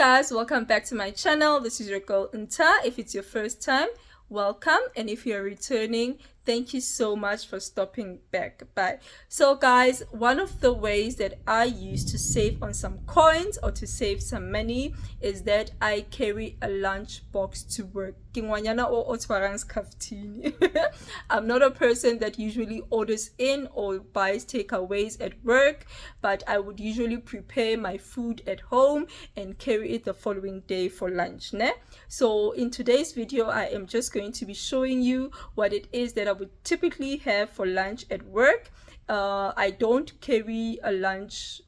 guys, welcome back to my channel. This is your girl Unta. If it's your first time, welcome, and if you're returning, thank you so much for stopping back by. So guys, one of the ways that I use to save on some coins or to save some money is that I carry a lunch box to work. I'm not a person that usually orders in or buys takeaways at work, but I would usually prepare my food at home and carry it the following day for lunch. So in today's video, I am just going to be showing you what it is that I would typically have for lunch at work. I don't carry a lunch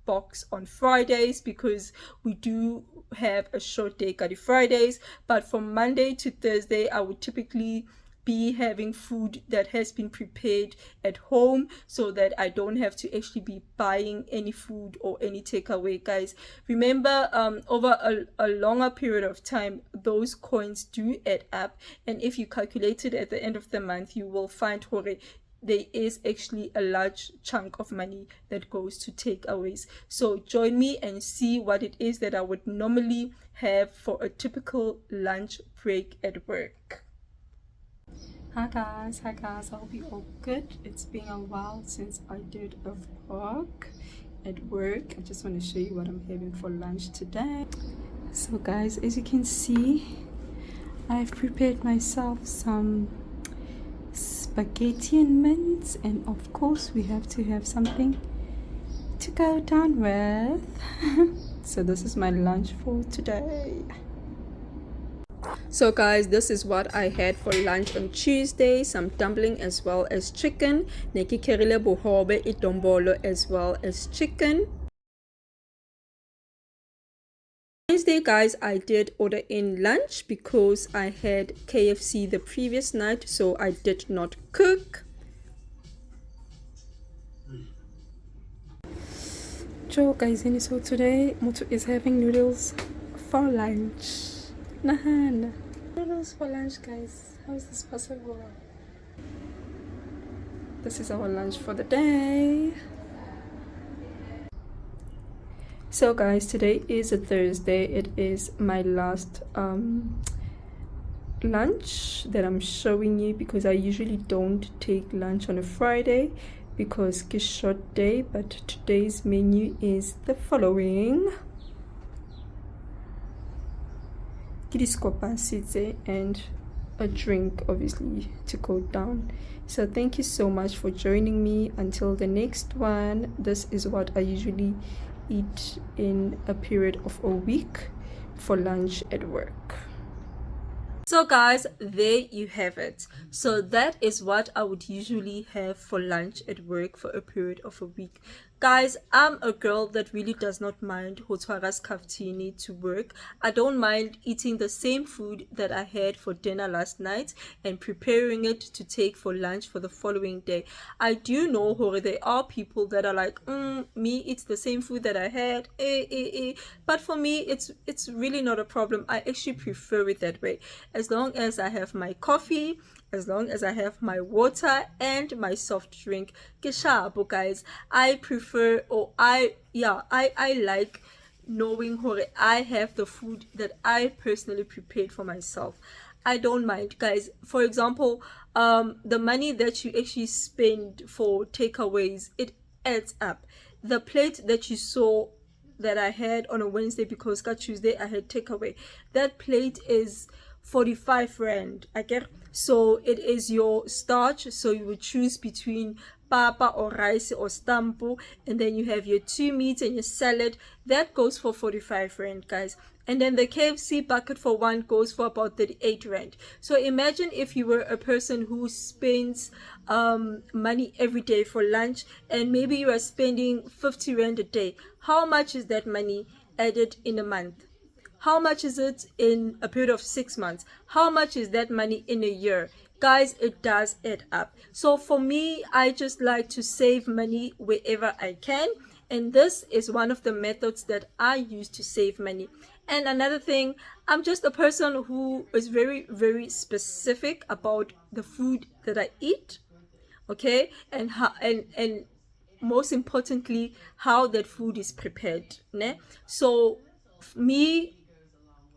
box on Fridays because we do have a short day Kari Fridays, but from Monday to Thursday I would typically be having food that has been prepared at home so that I don't have to actually be buying any food or any takeaway. Guys, remember, over a longer period of time, those coins do add up, and if you calculate it at the end of the month, you will find there is actually a large chunk of money that goes to takeaways. So join me and see what it is that I would normally have for a typical lunch break at work. Hi guys, I hope you're all good. It's been a while since I did a vlog at work. I just want to show you what I'm having for lunch today. So guys, as you can see, I've prepared myself some spaghetti and mince, and of course we have to have something to go down with. So this is my lunch for today. So guys, this is what I had for lunch on Tuesday: some dumpling as well as chicken, nekikerile bohobe itombolo as well as chicken. Wednesday guys, I did order in lunch because I had KFC the previous night, so I did not cook. So guys, and so today Moto is having noodles for lunch. Nahan, noodles for lunch, guys. How is this possible? This is our lunch for the day. So guys, today is a Thursday. It is my last lunch that I'm showing you because I usually don't take lunch on a Friday because it's a short day, but today's menu is the following: and a drink, obviously, to go down. So thank you so much for joining me. Until the next one, this is what I usually eat in a period of a week for lunch at work. So guys, there you have it. So that is what I would usually have for lunch at work for a period of a week. Guys, I'm a girl that really does not mind hotwaras kaftini to work. I don't mind eating the same food that I had for dinner last night and preparing it to take for lunch for the following day. I do know there are people that are like, me, it's the same food that I had, but for me, it's really not a problem. I actually prefer it that way. As long as I have my coffee, as long as I have my water and my soft drink, keshabo guys. I prefer, or I like knowing I have the food that I personally prepared for myself. I don't mind, guys. For example, the money that you actually spend for takeaways, it adds up. The plate that you saw that I had on a Wednesday, because Tuesday I had takeaway, that plate is 45 rand. I get. So it is your starch, so you would choose between papa or rice or stampo, and then you have your 2 meats and your salad. That goes for 45 rand, guys. And then the KFC bucket for one goes for about 38 rand. So imagine if you were a person who spends money every day for lunch, and maybe you are spending 50 rand a day. How much is that money added in a month? How much is it in a period of 6 months? How much is that money in a year? Guys, it does add up. So for me, I just like to save money wherever I can. And this is one of the methods that I use to save money. And another thing, I'm just a person who is very, very specific about the food that I eat. Okay? And how, and most importantly, how that food is prepared. Ne? So me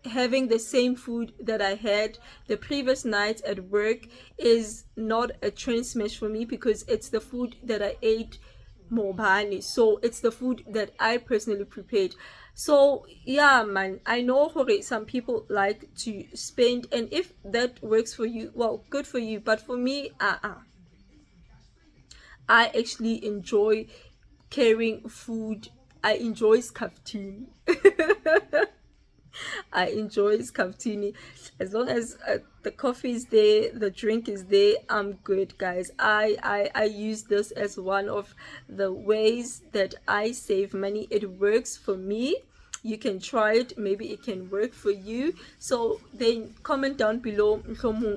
having the same food that I had the previous night at work is not a train smash for me, because it's the food that I ate mobile, so it's the food that I personally prepared. So yeah, man, I know some people like to spend, and if that works for you, well, good for you, but for me, I actually enjoy carrying food. I enjoy scaffing. I enjoy Scaftini. As long as the coffee is there, the drink is there, I'm good, guys. I use this as one of the ways that I save money. It works for me. You can try it, maybe it can work for you. So then comment down below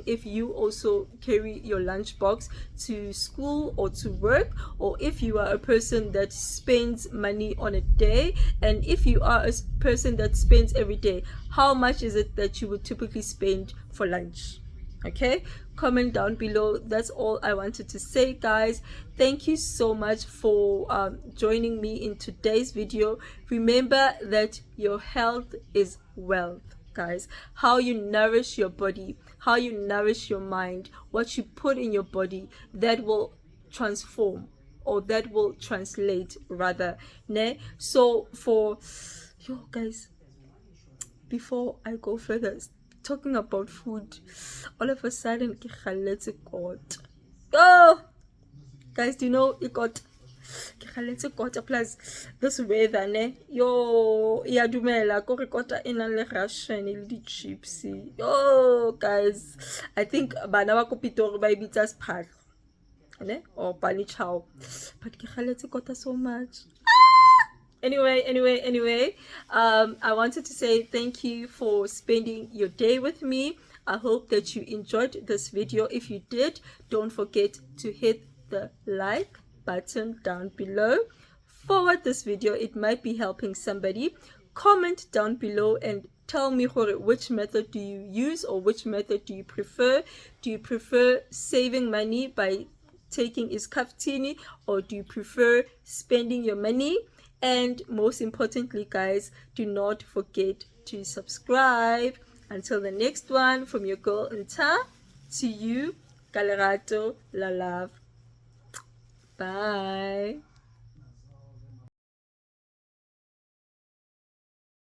if you also carry your lunchbox to school or to work, or if you are a person that spends money on a day. And if you are a person that spends every day, how much is it that you would typically spend for lunch? Okay, comment down below. That's all I wanted to say, guys. Thank you so much for joining me in today's video. Remember that your health is wealth, guys. How you nourish your body, how you nourish your mind, what you put in your body, that will transform, or that will translate rather, ne? So for yo guys, before I go further, talking about food, all of a sudden ke kgalletse kot. Oh guys, do you know it got ke kgalletse kota, plus this weather ne, yo ya dumela ko re kota e nang le Russian le di chips. Yo guys, I think bana ba ko Pitori ba ibitsa sphahlo ne, or pani chow, but ke kgalletse kota so much. Anyway, I wanted to say thank you for spending your day with me. I hope that you enjoyed this video. If you did, don't forget to hit the like button down below. Forward this video, it might be helping somebody. Comment down below and tell me which method do you use, or which method do you prefer. Do you prefer saving money by taking iskaftini, or do you prefer spending your money? And most importantly, guys, do not forget to subscribe. Until the next one, from your girl Nta, to you, Kalerato, la love. Bye.